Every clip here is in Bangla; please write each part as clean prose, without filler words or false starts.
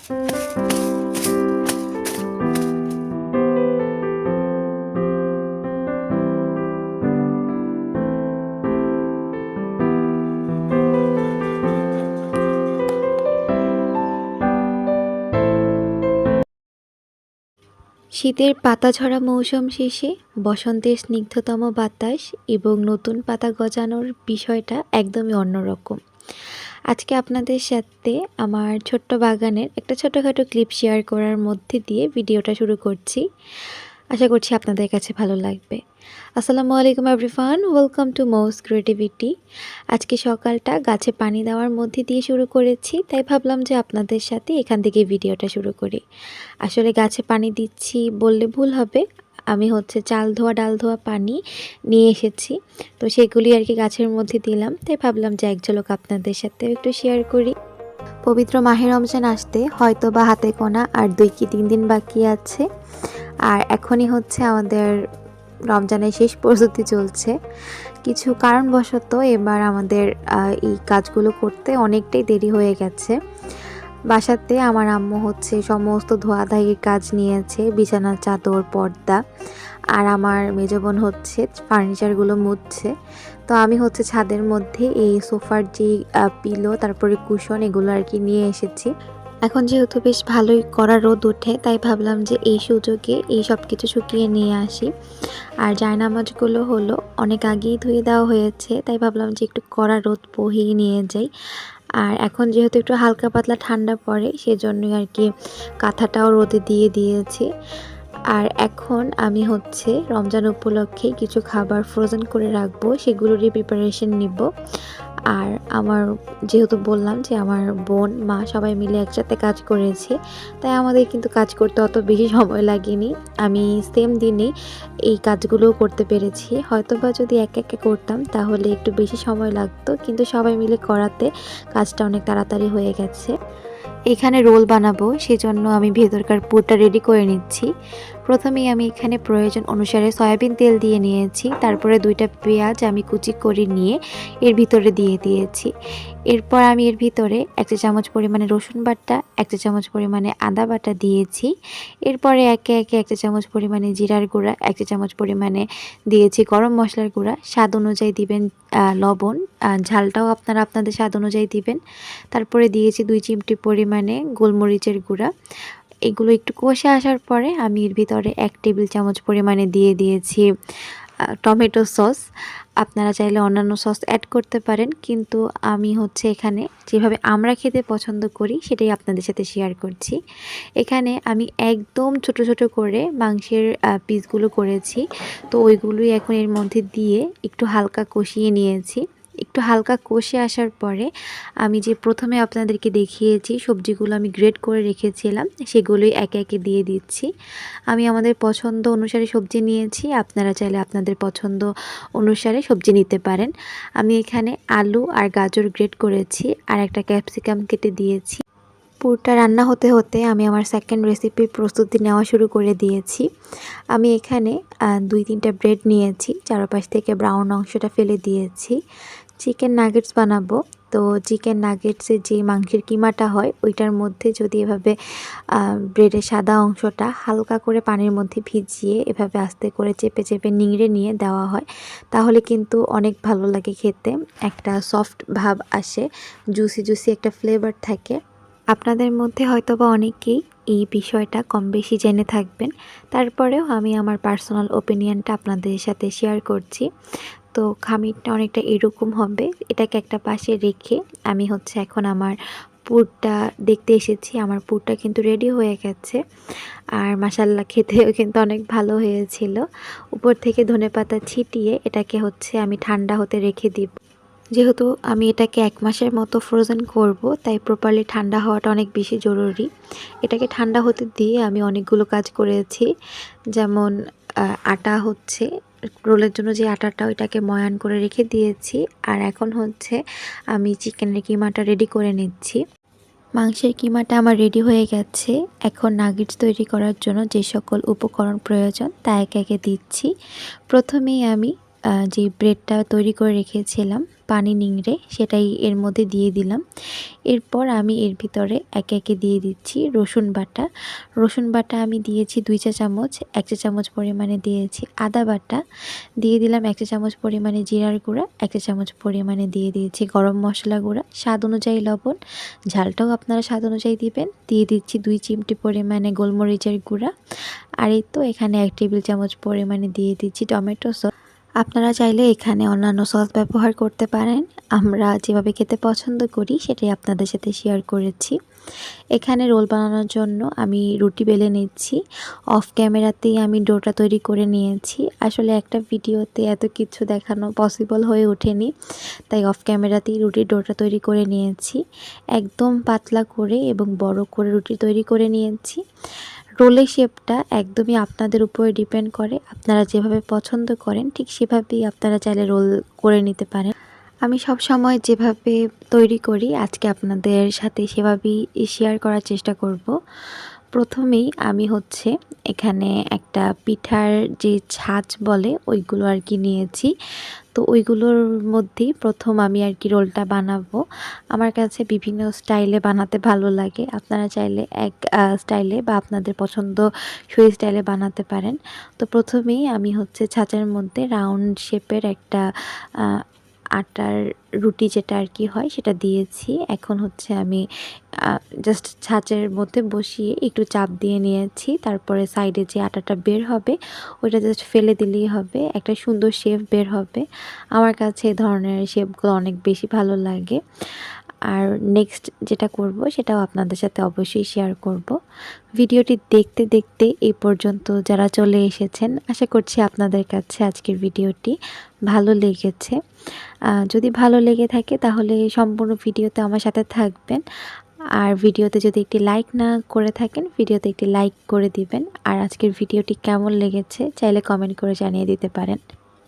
শীতের পাতাঝরা মৌসুম শেষে বসন্তের স্নিগ্ধতম বাতাস এবং নতুন পাতা গজানোর বিষয়টা একদমই অন্যরকম। আজকে আপনাদের সাথে আমার ছোট্ট বাগানের একটা ছোটোখাটো ক্লিপ শেয়ার করার মধ্যে দিয়ে ভিডিওটা শুরু করছি। আশা করছি আপনাদের কাছে ভালো লাগবে। আসসালামু আলাইকুম এভরিওয়ান, ওয়েলকাম টু মৌস ক্রিয়েটিভিটি। আজকে সকালটা গাছে পানি দেওয়ার মধ্যে দিয়ে শুরু করেছি, তাই ভাবলাম যে আপনাদের সাথে এখান থেকে ভিডিওটা শুরু করি। আসলে গাছে পানি দিচ্ছি বললে ভুল হবে, আমি চাল ধোয়া ডাল ধোয়া পানি নিয়ে এসেছি, তো সেগুলি আর কি গাছের মধ্যে দিলাম। তাই ভাবলাম যে এক ঝলক আপনাদের সাথে একটু শেয়ার করি। পবিত্র মাহে রমজান আসতে হয়তো বা হাতে গোনা আর 2 কি 3 দিন বাকি আছে। আর এখনই আমাদের রমজানের শেষ প্রস্তুতি চলছে। কিছু কারণবশত এবার আমাদের এই কাজগুলো করতে অনেকটাই দেরি হয়ে গেছে। বাসাতে আমার আম্মু সমস্ত ধোয়াধাইয়ের কাজ নিয়েছে, বিছানার চাদর পর্দা, আর আমার মেজ বোন ফার্নিচারগুলো মুছছে। তো আমি ছাদের মধ্যে এই সোফার যে পিলো তারপরে কুশন এগুলো আর কি নিয়ে এসেছি। এখন যেহেতু বেশ ভালোই কড়া রোদ ওঠে, তাই ভাবলাম যে এই সুযোগে এই সব কিছু শুকিয়ে নিয়ে আসি। আর জায়নামাজগুলো অনেক আগেই ধুয়ে দেওয়া হয়েছে, তাই ভাবলাম যে একটু কড়া রোদ বহিয়ে নিয়ে যাই। আর এখন যেহেতু একটু হালকা পাতলা ঠান্ডা পড়ে, সেজন্যই আর কি কাঁথাটাও রোদে দিয়ে দিয়েছি। আর এখন আমি রমজান উপলক্ষে কিছু খাবার ফ্রোজেন করে রাখবো, সেগুলোরই প্রিপারেশন নিব। আর আমার যেহেতু বললাম যে আমার বোন মা সবাই মিলে একসাথে কাজ করেছি, তাই আমাদের কিন্তু কাজ করতে অত বেশি সময় লাগেনি। আমি সেম দিনেই এই কাজগুলোও করতে পেরেছি। হয়তোবা যদি একা একা করতাম তাহলে একটু বেশি সময় লাগতো, কিন্তু সবাই মিলে করাতে কাজটা অনেক তাড়াতাড়ি হয়ে গেছে। এখানে রোল বানাবো, সেজন্য আমি ভেতরকার পুরটা রেডি করে নিচ্ছি। প্রথমেই আমি এখানে প্রয়োজন অনুসারে সয়াবিন তেল দিয়ে নিয়েছি, তারপরে 2টা পেঁয়াজ আমি কুচি করে নিয়ে এর ভিতরে দিয়ে দিয়েছি। এরপর আমি এর ভিতরে 1 চা চামচ পরিমাণে রসুন বাটা, 1 চা চামচ পরিমাণে আদা বাটা দিয়েছি। এরপরে একে একে 1 চা চামচ পরিমাণে জিরার গুঁড়া, 1 চা চামচ পরিমাণে দিয়েছি গরম মশলার গুঁড়া, স্বাদ অনুযায়ী দিবেন লবণ, ঝালটাও আপনারা আপনাদের স্বাদ অনুযায়ী দিবেন। তারপরে দিয়েছি 2 চিমটি পরিমাণে গোলমরিচের গুঁড়া। এগুলো একটু কষে আসার পরে আমি এর ভিতরে 1 টেবিল চামচ পরিমাণে দিয়ে দিয়েছি টমেটো সস। আপনারা চাইলে অন্যান্য সস অ্যাড করতে পারেন, কিন্তু আমি এখানে যেভাবে আমরা খেতে পছন্দ করি সেটাই আপনাদের সাথে শেয়ার করছি। এখানে আমি একদম ছোট ছোট করে মাংসের পিসগুলো করেছি, তো ওইগুলোই এখন এর মধ্যে দিয়ে একটু হালকা কষিয়ে নিয়েছি। একটু হালকা কষে আসার পরে আমি যে প্রথমে আপনাদেরকে দেখিয়েছি সবজিগুলো আমি গ্রেট করে রেখেছিলাম, সেগুলোই একে একে দিয়ে দিচ্ছি। আমি আমাদের পছন্দ অনুসারে সবজি নিয়েছি, আপনারা চাইলে আপনাদের পছন্দ অনুসারে সবজি নিতে পারেন। আমি এখানে আলু আর গাজর গ্রেট করেছি, আর একটা ক্যাপসিকাম কেটে দিয়েছি। পুরটা রান্না হতে হতে আমি আমার সেকেন্ড রেসিপির প্রস্তুতি নেওয়া শুরু করে দিয়েছি। আমি এখানে 2-3টা ব্রেড নিয়েছি, চারপাশ থেকে ব্রাউন অংশটা ফেলে দিয়েছি। চিকেন নাগেটস বানাবো, তো চিকেন নাগেটসের যে মাংসের কিমাটা হয় ওইটার মধ্যে যদি এভাবে ব্রেডের সাদা অংশটা হালকা করে পানির মধ্যে ভিজিয়ে এভাবে আস্তে করে চেপে চেপে নিংড়ে নিয়ে দেওয়া হয়, তাহলে কিন্তু অনেক ভালো লাগে খেতে। একটা সফট ভাব আসে, জুসি জুসি একটা ফ্লেভার থাকে। আপনাদের মধ্যে হয়তোবা অনেকেই এই বিষয়টা কম বেশি জেনে থাকবেন, তারপরেও আমি আমার পার্সোনাল ওপিনিয়নটা আপনাদের সাথে শেয়ার করছি। তো খামিরটা অনেকটা এরকম হবে। এটাকে একটা পাশে রেখে আমি এখন আমার পুরটা দেখতে এসেছি। আমার পুরটা কিন্তু রেডি হয়ে গেছে, আর মাশাআল্লাহ খেতেও কিন্তু অনেক ভালো হয়েছিল। উপর থেকে ধনেপাতা ছিটিয়ে এটাকে আমি ঠান্ডা হতে রেখে দিব। যেহেতু আমি এটাকে 1 মাসের মতো ফ্রোজেন করব, তাই প্রপারলি ঠান্ডা হওয়াটা অনেক বেশি জরুরি। এটাকে ঠান্ডা হতে দিয়ে আমি অনেকগুলো কাজ করেছি, যেমন আটা রোলের জন্য যে আটাটা ওইটাকে ময়ান করে রেখে দিয়েছি। আর এখন আমি চিকেনের কিমাটা রেডি করে নিচ্ছি। মাংসের কিমাটা আমার রেডি হয়ে গেছে। এখন নাগেটস তৈরি করার জন্য যে সকল উপকরণ প্রয়োজন তা একে একে দিচ্ছি। প্রথমেই আমি যে ব্রেডটা তৈরি করে রেখেছিলাম পানি নিংড়ে, সেটাই এর মধ্যে দিয়ে দিলাম। এরপর আমি এর ভিতরে একে একে দিয়ে দিচ্ছি রসুন বাটা। রসুন বাটা আমি দিয়েছি 2 চা চামচ, 1 চা চামচ পরিমাণে দিয়েছি আদা বাটা, দিয়ে দিলাম 1 চা চামচ পরিমাণে জিরার গুঁড়া, 1 চা চামচ পরিমাণে দিয়ে দিয়েছি গরম মশলা গুঁড়া, স্বাদ অনুযায়ী লবণ, ঝালটাও আপনারা স্বাদ অনুযায়ী দিবেন। দিয়ে দিচ্ছি 2 চিমটি পরিমাণে গোলমরিচের গুঁড়া। আর এই তো এখানে 1 টেবিল চামচ পরিমাণে দিয়ে দিচ্ছি টমেটো সস। আপনারা চাইলে এখানে অন্যান্য সস ব্যবহার করতে পারেন। আমরা যেভাবে খেতে পছন্দ করি সেটাই আপনাদের সাথে শেয়ার করেছি। এখানে রোল বানানোর জন্য আমি রুটি বেলে নিচ্ছি। অফ ক্যামেরাতেই আমি ডোটা তৈরি করে নিয়েছি। আসলে একটা ভিডিওতে এত কিছু দেখানো পসিবল হয়ে ওঠেনি, তাই অফ ক্যামেরাতেই রুটির ডোটা তৈরি করে নিয়েছি। একদম পাতলা করে এবং বড় করে রুটি তৈরি করে নিয়েছি। রোলের শেপটা একদমই আপনাদের উপরে ডিপেন্ড করে। আপনারা যেভাবে পছন্দ করেন ঠিক সেভাবেই আপনারা চাইলে রোল করে নিতে পারেন। আমি সব সময় যেভাবে তৈরি করি আজকে আপনাদের সাথে সেভাবেই শেয়ার করার চেষ্টা করব। প্রথমেই আমি এখানে একটা পিঠার যে ছাঁচ বলে ওইগুলো আর কি নিয়েছি। তো ওইগুলোর মধ্যেই প্রথম আমি আর কি রোলটা বানাবো। আমার কাছে বিভিন্ন স্টাইলে বানাতে ভালো লাগে। আপনারা চাইলে এক স্টাইলে বা আপনাদের পছন্দসই স্টাইলে বানাতে পারেন। তো প্রথমেই আমি ছাঁচের মধ্যে রাউন্ড শেপের একটা আটার রুটি যেটা আর কি হয় সেটা দিয়েছি। এখন আমি জাস্ট ছাঁচের মধ্যে বসিয়ে একটু চাপ দিয়ে নিয়েছি। তারপরে সাইডে যে আটাটা বের হবে ওইটা জাস্ট ফেলে দিলেই হবে, একটা সুন্দর শেপ বের হবে। আমার কাছে এই ধরনের শেপগুলো অনেক বেশি ভালো লাগে। আর নেক্সট যেটা করব সেটাও আপনাদের সাথে অবশ্যই শেয়ার করব। ভিডিওটি দেখতে দেখতে এই পর্যন্ত যারা চলে এসেছেন, আশা করছি আপনাদের কাছে আজকের ভিডিওটি ভালো লেগেছে। যদি ভালো লেগে থাকে তাহলে সম্পূর্ণ ভিডিওতে আমার সাথে থাকবেন। আর ভিডিওতে যদি একটি লাইক না করে থাকেন, ভিডিওতে একটি লাইক করে দিবেন। আর আজকের ভিডিওটি কেমন লেগেছে চাইলে কমেন্ট করে জানিয়ে দিতে পারেন।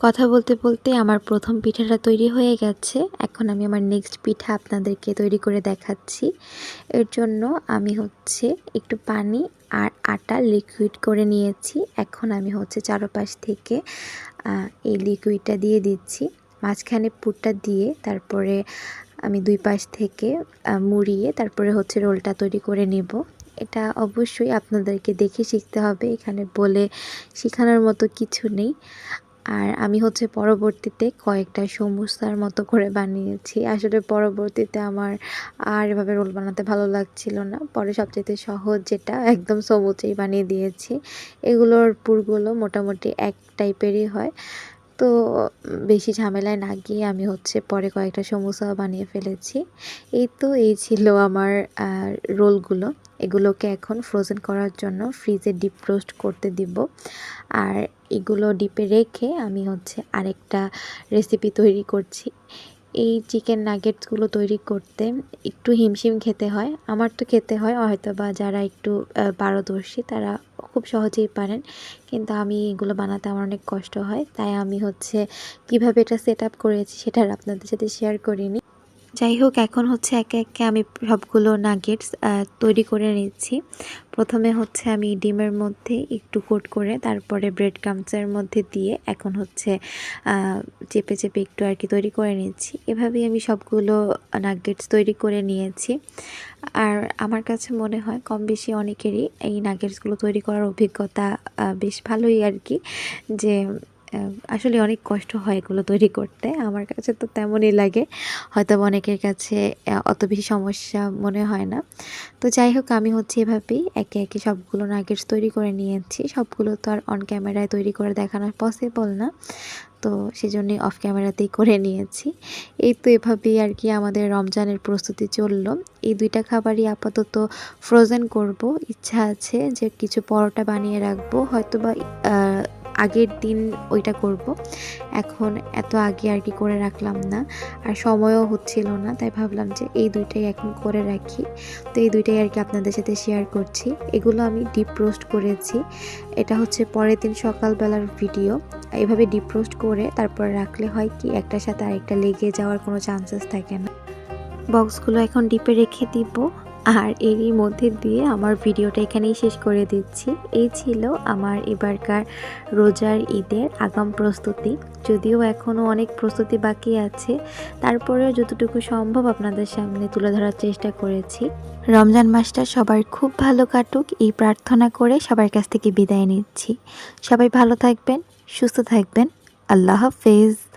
কথা বলতে বলতে আমার প্রথম পিঠাটা তৈরি হয়ে গেছে। এখন আমি আমার নেক্সট পিঠা আপনাদেরকে তৈরি করে দেখাচ্ছি। এর জন্য আমি একটু পানি আর আটা লিকুইড করে নিয়েছি। এখন আমি চারপাশ থেকে এই লিকুইডটা দিয়ে দিচ্ছি। মাঝখানে পুরটা দিয়ে তারপরে আমি দুই পাশ থেকে মুড়িয়ে তারপরে রোলটা তৈরি করে নেব। এটা অবশ্যই আপনাদেরকে দেখে শিখতে হবে, এখানে বলে শেখানোর মতো কিছু নেই। আর আমি পরবর্তীতে কয়েকটা সমুসার মতো করে বানিয়েছি। আসলে পরবর্তীতে আমার আর এভাবে রোল বানাতে ভালো লাগছিল না। পরে সবচেয়ে সহজ যেটা একদম সমুচেই বানিয়ে দিয়েছি। এগুলোর পুরগুলো মোটামুটি এক টাইপেরই হয়। তো বেশি ঝামেলায় না গিয়ে আমি পরে কয়েকটা সমুসাও বানিয়ে ফেলেছি। এই ছিল আমার রোলগুলো। এগুলোকে এখন ফ্রোজেন করার জন্য ফ্রিজে ডিপ রোস্ট করতে দিব। আর এগুলো ডিপে রেখে আমি আরেকটা রেসিপি তৈরি করছি। এই চিকেন নাগেটসগুলো তৈরি করতে একটু হিমশিম খেতে হয়। আমার তো খেতে হয়, হয়তো বা যারা একটু পারদর্শী তারা খুব সহজেই পারেন, কিন্তু আমি এগুলো বানাতে আমার অনেক কষ্ট হয়। তাই আমি কিভাবে এটা সেট আপ করেছি সেটা আপনাদের সাথে শেয়ার করিনি। যাই হোক, এখন একে একে আমি সবগুলো নাগেটস তৈরি করে নিচ্ছি। প্রথমে আমি ডিমের মধ্যে একটু কোট করে তারপরে ব্রেড ক্রাম্বসের মধ্যে দিয়ে এখন চেপে চেপে একটু আর কি তৈরি করে নিচ্ছি। এভাবেই আমি সবগুলো নাগেটস তৈরি করে নিয়েছি। আর আমার কাছে মনে হয় কম বেশি অনেকেরই এই নাগেটসগুলো তৈরি করার অভিজ্ঞতা বেশ ভালোই আর কি, যে আসলে অনেক কষ্ট হয় এগুলো তৈরি করতে। আমার কাছে তো তেমনই লাগে, হয়তো অনেকের কাছে অত বেশি সমস্যা মনে হয় না। তো যাই হোক, আমি এভাবেই একে একে সবগুলো নাগেটস তৈরি করে নিয়েছি। সবগুলো তো আর অন ক্যামেরায় তৈরি করে দেখানো পসিবল না, তো সেজন্যই অফ ক্যামেরাতেই করে নিয়েছি। এই তো এভাবেই আর কি আমাদের রমজানের প্রস্তুতি চললো। এই দুইটা খাবারই আপাতত ফ্রোজেন করব। ইচ্ছা আছে যে কিছু পরোটা বানিয়ে রাখবো, হয়তো বা আগের দিন ওইটা করব। এখন এত আগে আর কি করে রাখলাম না, আর সময়ও হচ্ছিল না, তাই ভাবলাম যে এই দুইটাই এখন করে রাখি। তো এই দুইটাই আর কি আপনাদের সাথে শেয়ার করছি। এগুলো আমি ডিপ রোস্ট করেছি। এটা পরের দিন সকালবেলার ভিডিও। এভাবে ডিপ রোস্ট করে তারপরে রাখলে হয় কি একটার সাথে আরেকটা লেগে যাওয়ার কোনো চান্সেস থাকে না। বক্সগুলো এখন ডিপে রেখে দিব। আর এরই মধ্যে দিয়ে আমার ভিডিওটা এখানেই শেষ করে দিচ্ছি। এই ছিল আমার এবারকার রোজার ঈদের আগাম প্রস্তুতি। যদিও এখনও অনেক প্রস্তুতি বাকি আছে, তারপরেও যতটুকু সম্ভব আপনাদের সামনে তুলে ধরার চেষ্টা করেছি। রমজান মাসটা সবার খুব ভালো কাটুক এই প্রার্থনা করে সবার কাছ থেকে বিদায় নিচ্ছি। সবাই ভালো থাকবেন, সুস্থ থাকবেন। আল্লাহ হাফেজ।